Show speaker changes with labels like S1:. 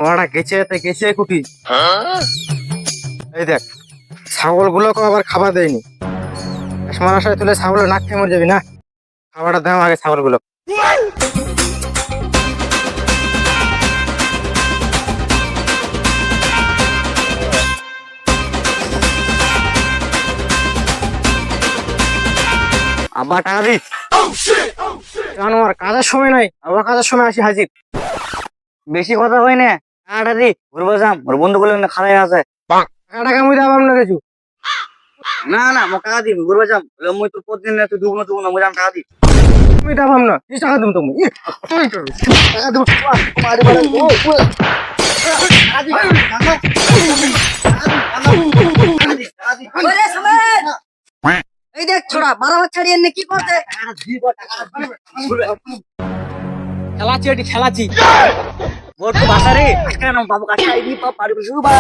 S1: ওরা গেছে গেছে কুটি। এই দেখ ছাগল গুলোকে আবার খাবার দেয়নি, সময় আসায় তুলে ছাগলের নাক খেয়ে মরে যাবি না। খাবারটা দাম আগে ছাগল গুলো। আবার টাকা দিস। জানোয়ার কাজের সময় নাই, আবার কাজের সময় আসি হাজির। বেশি কথা হয় না, টাকাটা দি ঘুরবো যাম। ওর বন্ধুগুলো খারাই আছে, টাকা মুই দাম না কিছু। না না মো টাকা দিবি ঘুরবো যাম। মুই তো প্রতিদিন তুই দুগুনো দুগুনো মুই টাকা দিই। তুমি দাম না কি টাকা দিব তুমি? টাকা দেবো তোমার বাড়ি
S2: এই দেখ ছোড়া বারবার ছাড়িয়ে নে কি করতে?
S1: খেলাচ্ছি এটি খেলাচ্ছি। ভোট তো বাসা রে আজকে না বাবু কাছে আইবি পারি শুরু বা